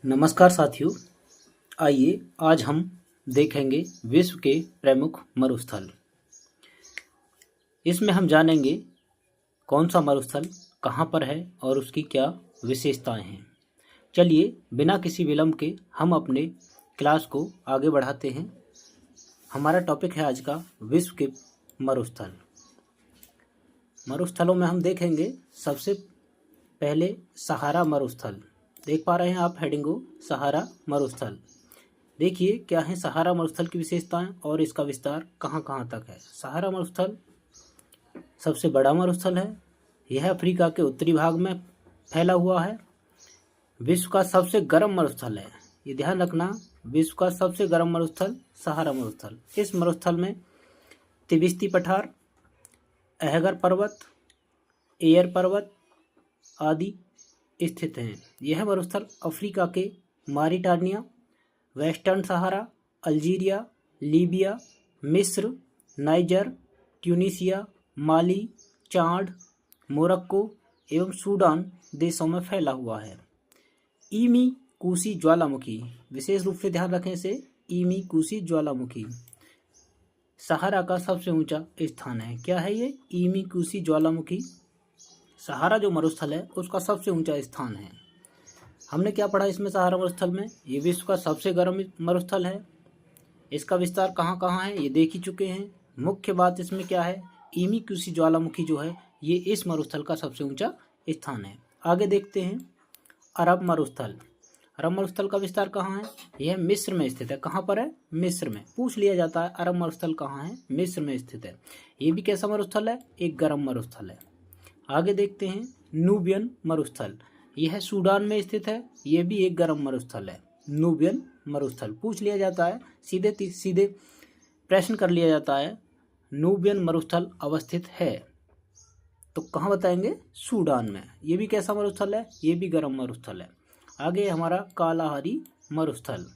नमस्कार साथियों। आइए आज हम देखेंगे विश्व के प्रमुख मरुस्थल। इसमें हम जानेंगे कौन सा मरुस्थल कहाँ पर है और उसकी क्या विशेषताएं हैं। चलिए बिना किसी विलंब के हम अपने क्लास को आगे बढ़ाते हैं। हमारा टॉपिक है आज का विश्व के मरुस्थल। मरुस्थलों में हम देखेंगे सबसे पहले सहारा मरुस्थल। देख पा रहे हैं आप हेडिंग को, सहारा मरुस्थल। देखिए क्या है सहारा मरुस्थल की विशेषताएं और इसका विस्तार कहां कहां तक है। सहारा मरुस्थल सबसे बड़ा मरुस्थल है। यह अफ्रीका के उत्तरी भाग में फैला हुआ है। विश्व का सबसे गर्म मरुस्थल है। ये ध्यान रखना, विश्व का सबसे गर्म मरुस्थल सहारा मरुस्थल। इस मरुस्थल में तिबिस्ती पठार, अहगर पर्वत, एयर पर्वत आदि स्थित हैं। यह मरुस्थल अफ्रीका के मारिटानिया, वेस्टर्न सहारा, अल्जीरिया, लीबिया, मिस्र, नाइजर, ट्यूनीसिया, माली, चाड, मोरक्को एवं सूडान देशों में फैला हुआ है। ईमी कूसी ज्वालामुखी, विशेष रूप से ध्यान रखें इसे, ईमी कूसी ज्वालामुखी सहारा का सबसे ऊंचा स्थान है। क्या है ये? ईमी कूसी ज्वालामुखी सहारा जो मरुस्थल है उसका सबसे ऊंचा स्थान है। हमने क्या पढ़ा इसमें सहारा मरुस्थल में? ये विश्व का सबसे गर्म मरुस्थल है। इसका विस्तार कहाँ कहाँ है ये देख ही चुके हैं। मुख्य बात इसमें क्या है, ईमी कूसी ज्वालामुखी जो है ये इस मरुस्थल का सबसे ऊंचा स्थान है। आगे देखते हैं अरब मरुस्थल। अरब मरुस्थल का विस्तार कहाँ है? यह मिस्र में स्थित है। कहाँ पर है? मिस्र में। पूछ लिया जाता है अरब मरुस्थल कहाँ है? मिस्र में स्थित है। ये भी कैसा मरुस्थल है? एक गर्म मरुस्थल है। आगे देखते हैं नूबियन मरुस्थल। यह सूडान में स्थित है। यह भी एक गर्म मरुस्थल है। नूबियन मरुस्थल पूछ लिया जाता है, सीधे प्रश्न कर लिया जाता है, नूबियन मरुस्थल अवस्थित है तो कहाँ बताएंगे? सूडान में। यह भी कैसा मरुस्थल है? यह भी गर्म मरुस्थल है। आगे हमारा कालाहारी मरुस्थल।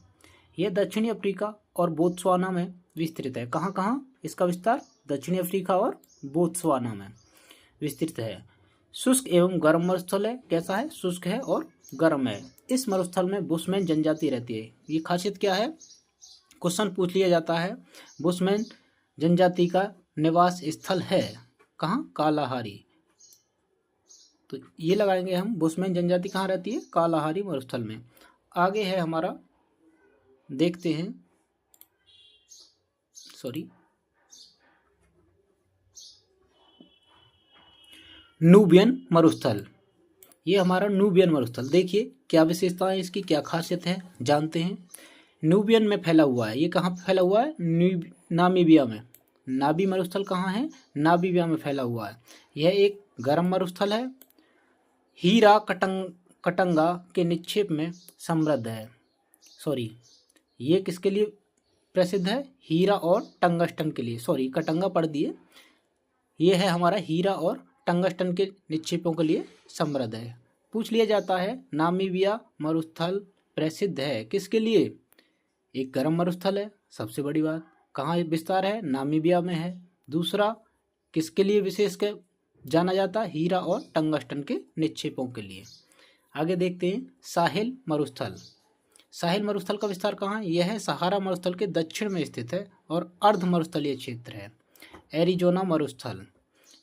यह दक्षिणी अफ्रीका और बोत्सवाना में विस्तृत है। कहाँ कहाँ इसका विस्तार? दक्षिणी अफ्रीका और बोत्सवाना में विस्तृत है। शुष्क एवं गर्म मरुस्थल है। कैसा है? शुष्क है और गर्म है। इस मरुस्थल में बुशमैन जनजाति रहती है। ये खासियत क्या है? क्वेश्चन पूछ लिया जाता है। बुशमैन जनजाति का निवास स्थल है कहाँ? कालाहारी। तो ये लगाएंगे हम, बुशमैन जनजाति कहाँ रहती है? कालाहारी मरुस्थल में। आगे है हमारा, देखते हैं, नूबियन मरुस्थल। ये हमारा नूबियन मरुस्थल। देखिए क्या विशेषता है इसकी, क्या खासियत है, जानते हैं। नूबियन में फैला हुआ है। ये कहाँ पे फैला हुआ है? नामीबिया में। नाबी मरुस्थल कहाँ है? नामीबिया में फैला हुआ है। यह एक गर्म मरुस्थल है। हीरा कटंगा के निक्षेप में समृद्ध है। ये किसके लिए प्रसिद्ध है? हीरा और टंगस्टन के लिए। कटंगा पढ़ दिए। ये है हमारा हीरा और टंगस्टन के निक्षेपों के लिए समृद्ध है। पूछ लिया जाता है नामीबिया मरुस्थल प्रसिद्ध है किसके लिए? एक गर्म मरुस्थल है, सबसे बड़ी बात। कहाँ विस्तार है? नामीबिया में है। दूसरा, किसके लिए विशेष के जाना जाता है? हीरा और टंगस्टन के निक्षेपों के लिए। आगे देखते हैं साहिल मरुस्थल। साहिल मरुस्थल का विस्तार कहाँ है? यह सहारा मरुस्थल के दक्षिण में स्थित है और अर्ध मरुस्थलीय क्षेत्र है। एरिजोना मरुस्थल,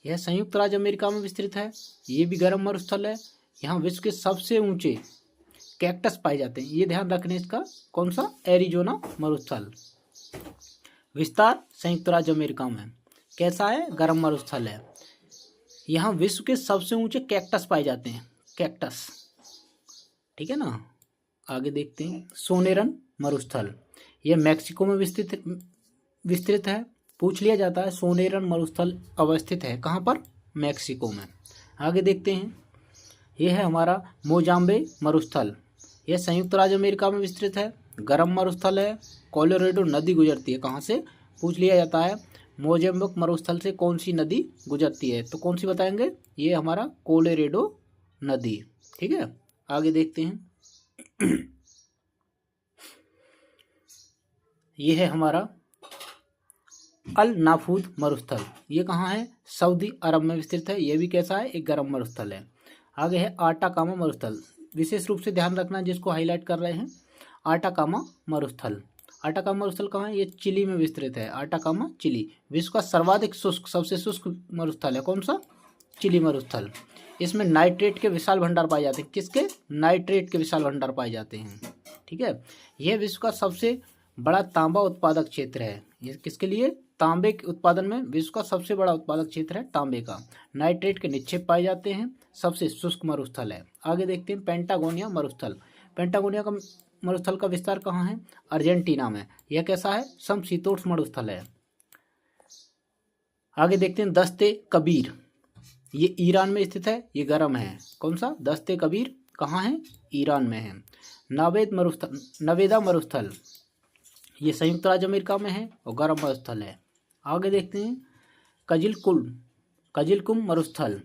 यह संयुक्त राज्य अमेरिका में विस्तृत है। ये भी गर्म मरुस्थल है। यहाँ विश्व के सबसे ऊंचे कैक्टस पाए जाते हैं। ये ध्यान रखने इसका, कौन सा? एरिजोना मरुस्थल। विस्तार संयुक्त राज्य अमेरिका में। कैसा है? गर्म मरुस्थल है। यहाँ विश्व के सबसे ऊंचे कैक्टस पाए जाते हैं। कैक्टस, ठीक है ना। आगे देखते हैं सोनेरन मरुस्थल। यह मैक्सिको में विस्तृत है। पूछ लिया जाता है सोनेरन मरुस्थल अवस्थित है कहाँ पर? मैक्सिको में। आगे देखते हैं, यह है हमारा मोजाम्बे मरुस्थल। यह संयुक्त राज्य अमेरिका में विस्तृत है। गर्म मरुस्थल है। कोलोराडो नदी गुजरती है कहाँ से? पूछ लिया जाता है मोजाम्बिक मरुस्थल से कौन सी नदी गुजरती है, तो कौन सी बताएंगे? ये हमारा कोलोराडो नदी, ठीक है। आगे देखते हैं यह है हमारा अल नाफूद मरुस्थल। ये कहाँ है? सऊदी अरब में विस्तृत है। यह भी कैसा है? एक गर्म मरुस्थल है। आगे है आटाकामा मरुस्थल। विशेष रूप से ध्यान रखना जिसको हाईलाइट कर रहे हैं, आटाकामा मरुस्थल। आटाकामा मरुस्थल कहाँ है? ये चिली में विस्तृत है। आटाकामा चिली विश्व का सर्वाधिक शुष्क, सबसे शुष्क मरुस्थल है। कौन सा? चिली मरुस्थल। इसमें नाइट्रेट के विशाल भंडार पाए जाते हैं। किसके? नाइट्रेट के विशाल भंडार पाए जाते हैं। ठीक है, यह विश्व का सबसे बड़ा तांबा उत्पादक क्षेत्र है। ये किसके लिए? तांबे के उत्पादन में विश्व का सबसे बड़ा उत्पादक क्षेत्र है तांबे का। नाइट्रेट के निक्षेप पाए जाते हैं। सबसे शुष्क मरुस्थल है। आगे देखते हैं पेंटागोनिया मरुस्थल। पेंटागोनिया का मरुस्थल का विस्तार कहाँ है? अर्जेंटीना में। यह कैसा है? समशीतोष्ण मरुस्थल है। आगे देखते हैं दस्ते कबीर। ये ईरान में स्थित है। ये गर्म है। कौन सा? दस्ते कबीर कहाँ है? ईरान में है। नवेदा मरुस्थल, ये संयुक्त राज्य अमेरिका में है और गर्म मरुस्थल है। आगे देखते हैं कजिलकुम मरुस्थल।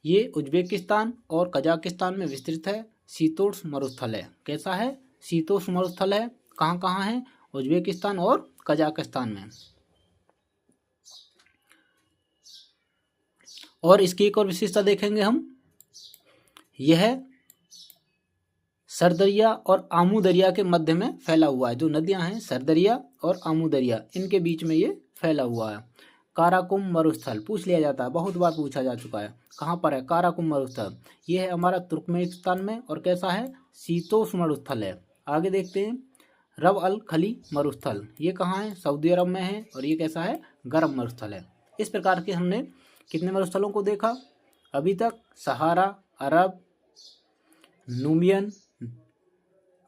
ये उज्बेकिस्तान और कजाकिस्तान में विस्तृत है। शीतोष्ण मरुस्थल है। कैसा है? शीतोष्ण मरुस्थल है। कहाँ कहाँ है? उज्बेकिस्तान और कजाकिस्तान में। और इसकी एक और विशेषता देखेंगे हम, यह सरदरिया और आमू दरिया के मध्य में फैला हुआ है। जो नदियां हैं सरदरिया और आमू दरिया, इनके बीच में ये फैला हुआ है। काराकुम मरुस्थल पूछ लिया जाता है, बहुत बार पूछा जा चुका है। कहाँ पर है? काराकुम मरुस्थल। ये है हमारा तुर्कमेनिस्तान में और कैसा है? शीतोष्ण मरुस्थल है। आगे देखते हैं रब अल खली मरुस्थल। ये कहाँ है? सऊदी अरब में है और ये कैसा है? गर्म मरुस्थल है। इस प्रकार के हमने कितने मरुस्थलों को देखा अभी तक? Sahara, Arab, Nubian,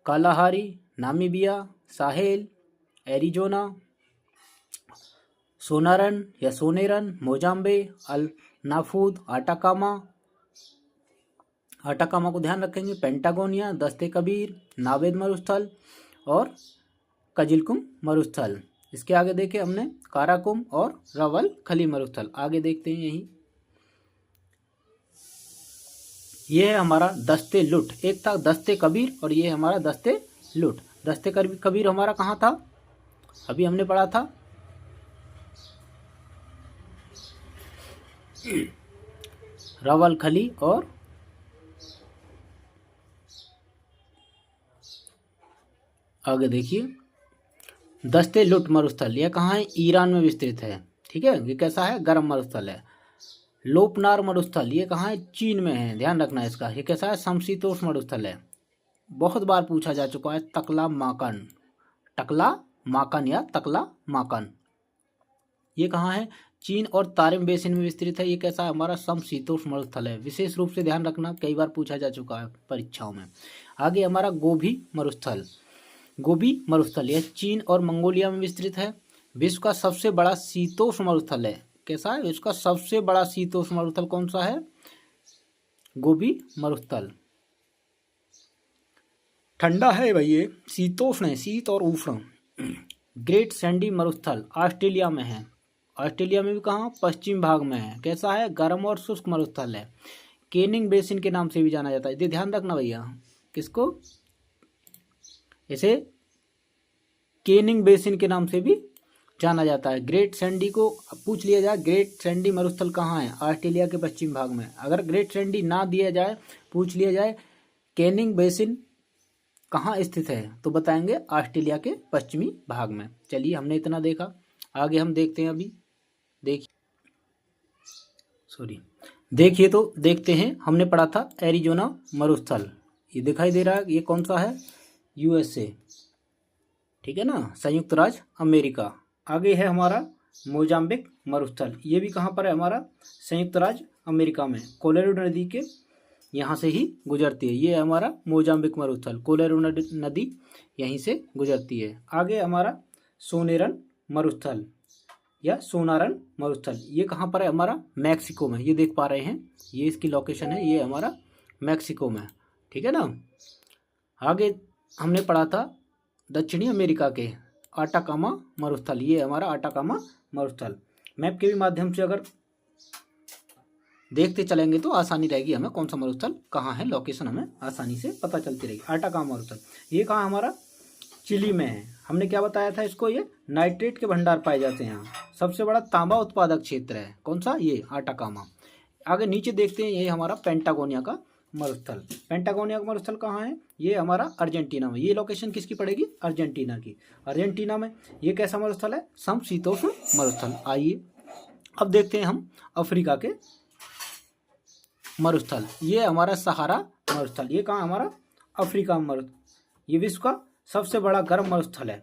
Kalahari, Namibia, Sahel, Arizona, Sonoran या सोनेरन, मोजाम्बे, अल नाफूद, आटाकामा को ध्यान रखेंगे, पेंटागोनिया, दस्ते कबीर, नावेद मरुस्थल और कजिलकुम मरुस्थल। इसके आगे देखे हमने काराकुम और रवल खली मरुस्थल। आगे देखते हैं यही, ये है हमारा दस्ते लुट। एक था दस्ते कबीर और ये है हमारा दस्ते लुट। दस्ते कबीर हमारा कहाँ था? अभी हमने पढ़ा था रवल खली और आगे देखिए दस्ते लुट मरुस्थल। यह कहाँ है? ईरान में विस्तृत है। ठीक है, ये कैसा है? गर्म मरुस्थल है। लोपनार मरुस्थल, ये कहाँ है? चीन में है। ध्यान रखना है इसका। ये कैसा है? समशीतोष्ण मरुस्थल है। बहुत बार पूछा जा चुका है। टकला माकन या तकला माकन, ये कहाँ है? चीन और तारिम बेसिन में विस्तृत है। ये कैसा है? हमारा समशीतोष्ण मरुस्थल है। विशेष रूप से ध्यान रखना, कई बार पूछा जा चुका है परीक्षाओं में। आगे हमारा गोबी मरुस्थल, यह चीन और मंगोलिया में विस्तृत है। विश्व का सबसे बड़ा शीतोष्ण मरुस्थल है। कैसा है? विश्व का सबसे बड़ा शीतोष्ण मरुस्थल कौन सा है? गोबी मरुस्थल। ठंडा है भाई, ये शीतोष्ण है, शीत और उष्ण। ग्रेट सैंडी मरुस्थल ऑस्ट्रेलिया में है। ऑस्ट्रेलिया में भी कहाँ? पश्चिम भाग में है। कैसा है? गर्म और शुष्क मरुस्थल है। केनिंग बेसिन के नाम से भी जाना जाता है। ये ध्यान रखना भैया। किसको? इसे केनिंग बेसिन के नाम से भी जाना जाता है। ग्रेट सैंडी को पूछ लिया जाए, ग्रेट सैंडी मरुस्थल कहाँ है? ऑस्ट्रेलिया के पश्चिम भाग में। अगर ग्रेट सैंडी ना दिया जाए, पूछ लिया जाए केनिंग बेसिन कहाँ स्थित है, तो बताएंगे ऑस्ट्रेलिया के पश्चिमी भाग में। चलिए, हमने इतना देखा। आगे हम देखते हैं। अभी देखिए तो देखते हैं। हमने पढ़ा था एरिजोना मरुस्थल। ये दिखाई दे रहा है, ये कौन सा है? यूएसए। ठीक है ना, संयुक्त राज्य अमेरिका। आगे है हमारा मोजाम्बिक मरुस्थल। ये भी कहाँ पर है? हमारा संयुक्त राज्य अमेरिका में। कोलोराडो नदी के यहाँ से ही गुजरती है। ये है हमारा मोजाम्बिक मरुस्थल। कोलोराडो नदी यहीं से गुजरती है। आगे हमारा सोनेरन मरुस्थल या सोनारन मरुस्थल। ये कहाँ पर है? हमारा मैक्सिको में। ये देख पा रहे हैं, ये इसकी लोकेशन है। ये हमारा मैक्सिको में। ठीक है ना। आगे हमने पढ़ा था दक्षिणी अमेरिका के आटाकामा मरुस्थल। ये हमारा आटाकामा मरुस्थल। मैप के भी माध्यम से अगर देखते चलेंगे तो आसानी रहेगी, हमें कौन सा मरुस्थल कहाँ है, लोकेशन हमें आसानी से पता चलती रहेगी। आटाकामा मरुस्थल ये कहाँ हमारा? चिली में है। हमने क्या बताया था इसको? ये नाइट्रेट के भंडार पाए जाते हैं यहाँ। सबसे बड़ा तांबा उत्पादक क्षेत्र है। कौन सा? ये आटाकामा। आगे नीचे देखते हैं, ये हमारा पेंटागोनिया का मरुस्थल। पेंटागोनिया का मरुस्थल कहाँ है? ये हमारा अर्जेंटीना में। ये लोकेशन किसकी पड़ेगी? अर्जेंटीना की। अर्जेंटीना में ये कैसा मरुस्थल है? समशीतोष्ण मरुस्थल। आइए अब देखते हैं हम अफ्रीका के मरुस्थल। ये हमारा सहारा मरुस्थल। ये कहाँ हमारा? अफ्रीका में मरुस्थल। ये विश्व का सबसे बड़ा गर्म मरुस्थल है,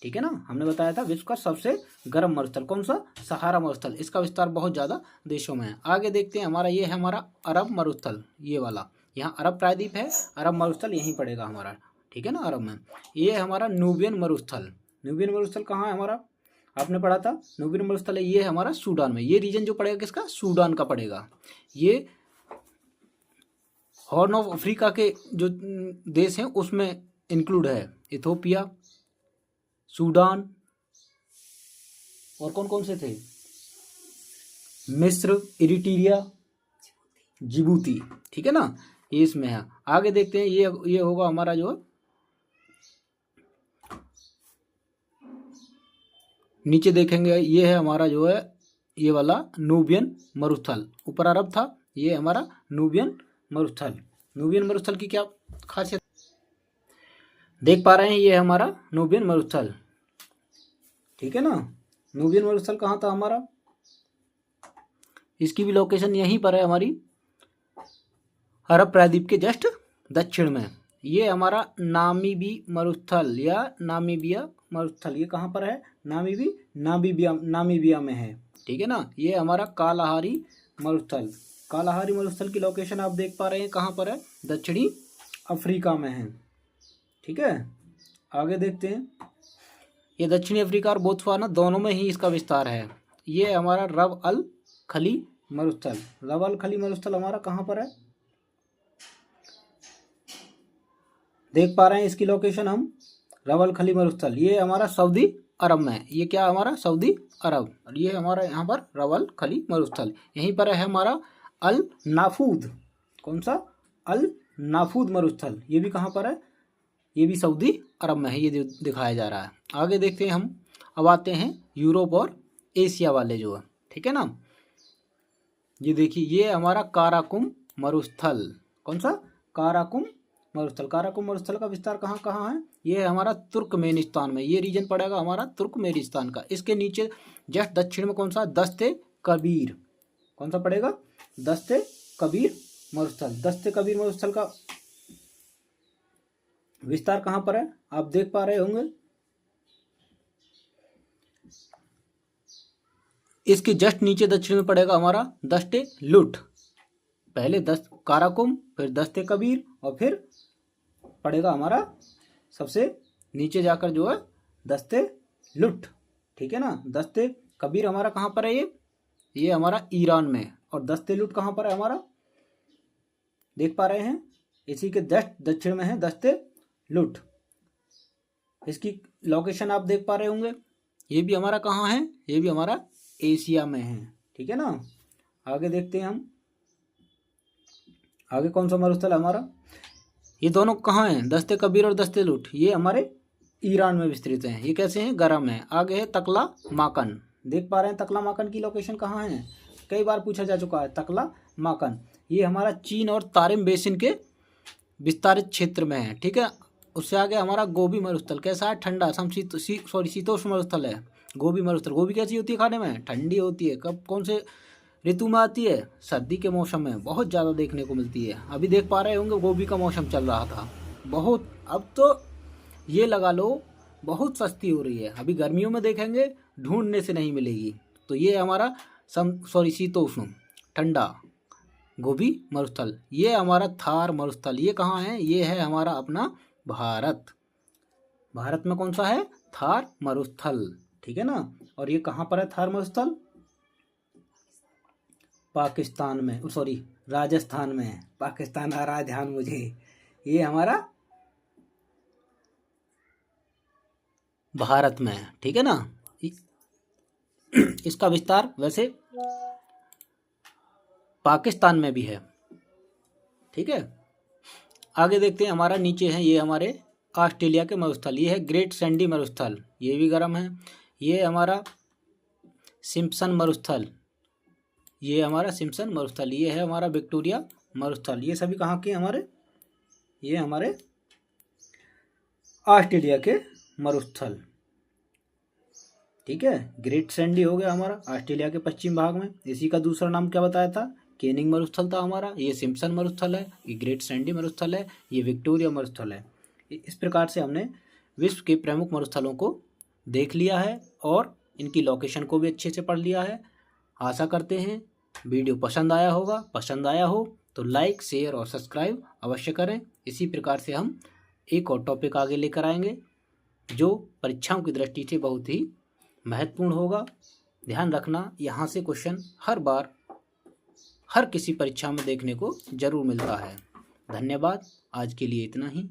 ठीक है ना। हमने बताया था विश्व का सबसे गर्म मरुस्थल कौन सा? सहारा मरुस्थल। इसका विस्तार बहुत ज़्यादा देशों में है। आगे देखते हैं हमारा ये है हमारा अरब मरुस्थल, ये वाला। यहाँ अरब प्रायद्वीप है, अरब मरुस्थल यहीं पड़ेगा हमारा, ठीक है ना, अरब में। ये है हमारा न्यूबियन मरुस्थल। न्यूबियन मरुस्थल कहाँ है हमारा? आपने पढ़ा था न्यूबियन मरुस्थल है, ये हमारा सूडान में। ये रीजन जो पड़ेगा किसका? सूडान का पड़ेगा। ये हॉर्न ऑफ अफ्रीका के जो देश हैं उसमें इंक्लूड है। इथोपिया, सूडान और कौन कौन से थे? मिस्र, इरिट्रिया, जिबूती, ठीक है ना, ये इसमें है। आगे देखते हैं ये होगा हमारा जो नीचे देखेंगे, ये है हमारा जो है ये वाला नूबियन मरुस्थल। ऊपर अरब था, ये हमारा नूबियन मरुस्थल। नूबियन मरुस्थल की क्या खासियत देख पा रहे हैं? ये है हमारा नूबियन मरुस्थल, ठीक है ना। नूबियन मरुस्थल कहाँ था हमारा? इसकी भी लोकेशन यहीं पर है हमारी अरब प्रायद्वीप के जस्ट दक्षिण में। ये हमारा नामीबी मरुस्थल या नामीबिया मरुस्थल। ये कहाँ पर है? नामीबिया में है, ठीक है ना। ये हमारा कालाहारी मरुस्थल। कालाहारी मरुस्थल की लोकेशन आप देख पा रहे हैं कहाँ पर है? दक्षिणी अफ्रीका में है, ठीक है। आगे देखते हैं, ये दक्षिणी अफ्रीका और बोत्सवाना दोनों में ही इसका विस्तार है। ये हमारा रब अल खली मरुस्थल। रब अल खली मरुस्थल हमारा कहाँ पर है? देख पा रहे हैं इसकी लोकेशन हम, रब अल खली मरुस्थल। ये हमारा सऊदी अरब में है। ये क्या हमारा? सऊदी अरब। और ये हमारा यहाँ पर रब अल खली मरुस्थल। यहीं पर है हमारा अल नाफूद। कौन सा? अल नाफूद मरुस्थल। ये भी कहाँ पर है? ये भी सऊदी अरब में है, ये दिखाया जा रहा है। आगे देखते हैं हम, अब आते हैं यूरोप और एशिया वाले जो है, ठीक है ना। ये देखिए, ये हमारा काराकुम मरुस्थल। कौन सा? काराकुम मरुस्थल। काराकुम मरुस्थल का विस्तार कहाँ कहाँ है? ये है हमारा तुर्कमेनिस्तान में। ये रीजन पड़ेगा हमारा तुर्कमेनिस्तान का। इसके नीचे जस्ट दक्षिण में कौन सा? दस्ते कबीर। कौन सा पड़ेगा? दस्ते कबीर मरुस्थल। दस्ते कबीर मरुस्थल का विस्तार कहाँ पर है? आप देख पा रहे होंगे, इसके जस्ट नीचे दक्षिण में पड़ेगा हमारा दस्ते लुट। पहले काराकुम, फिर दस्ते कबीर, और फिर पड़ेगा हमारा सबसे नीचे जाकर जो है दस्ते लुट, ठीक है ना। दस्ते कबीर हमारा कहाँ पर है? ये हमारा ईरान में। और दस्ते लुट कहाँ पर है हमारा? देख पा रहे हैं, इसी के जस्ट दक्षिण में है दस्ते लुट। इसकी लोकेशन आप देख पा रहे होंगे। ये भी हमारा कहाँ है? ये भी हमारा एशिया में है, ठीक है ना। आगे देखते हैं हम, आगे कौन सा मरुस्थल हमारा? ये दोनों कहाँ हैं? दस्ते कबीर और दस्ते लुट। ये हमारे ईरान में विस्तृत हैं। ये कैसे हैं? गर्म है। आगे है तकला माकन। देख पा रहे हैं तकला माकन की लोकेशन कहाँ है? कई बार पूछा जा चुका है तकला माकन। ये हमारा चीन और तारिम बेसिन के विस्तारित क्षेत्र में है, ठीक है। उससे आगे हमारा गोबी मरुस्थल कैसा है? ठंडा, शीतोष्ण मरुस्थल है गोबी मरुस्थल। गोबी कैसी होती है खाने में? ठंडी होती है। कब, कौन से ऋतु में आती है? सर्दी के मौसम में बहुत ज़्यादा देखने को मिलती है। अभी देख पा रहे होंगे गोभी का मौसम चल रहा था बहुत। अब तो ये लगा लो बहुत सस्ती हो रही है। अभी गर्मियों में देखेंगे ढूंढने से नहीं मिलेगी। तो ये हमारा शीतोष्ण ठंडा गोभी मरुस्थल। ये हमारा थार मरुस्थल। ये कहाँ है? ये है हमारा अपना भारत। भारत में कौन सा है? थार मरुस्थल, ठीक है ना। और ये कहाँ पर है थार मरुस्थल? पाकिस्तान में, सॉरी राजस्थान में। पाकिस्तान आ रहा है ध्यान मुझे। ये हमारा भारत में है, ठीक है ना। इसका विस्तार वैसे पाकिस्तान में भी है, ठीक है। आगे देखते हैं, हमारा नीचे है ये हमारे ऑस्ट्रेलिया के मरुस्थल। ये है ग्रेट सैंडी मरुस्थल, ये भी गर्म है। ये हमारा सिम्पसन मरुस्थल, ये हमारा सिम्पसन मरुस्थल। ये है हमारा विक्टोरिया मरुस्थल, ये सभी कहाँ के हमारे, ये हमारे ऑस्ट्रेलिया के मरुस्थल। ठीक है, ग्रेट सैंडी हो गया हमारा ऑस्ट्रेलिया के पश्चिम भाग में। इसी का दूसरा नाम क्या बताया था, केनिंग मरुस्थल था हमारा। ये सिम्पसन मरुस्थल है, ये ग्रेट सैंडी मरुस्थल है, ये विक्टोरिया मरुस्थल है। इस प्रकार से हमने विश्व के प्रमुख मरुस्थलों को देख लिया है और इनकी लोकेशन को भी अच्छे से पढ़ लिया है। आशा करते हैं वीडियो पसंद आया होगा। पसंद आया हो तो लाइक, शेयर और सब्सक्राइब अवश्य करें। इसी प्रकार से हम एक और टॉपिक आगे लेकर आएंगे जो परीक्षाओं की दृष्टि से बहुत ही महत्वपूर्ण होगा। ध्यान रखना, यहाँ से क्वेश्चन हर बार हर किसी परीक्षा में देखने को जरूर मिलता है। धन्यवाद, आज के लिए इतना ही।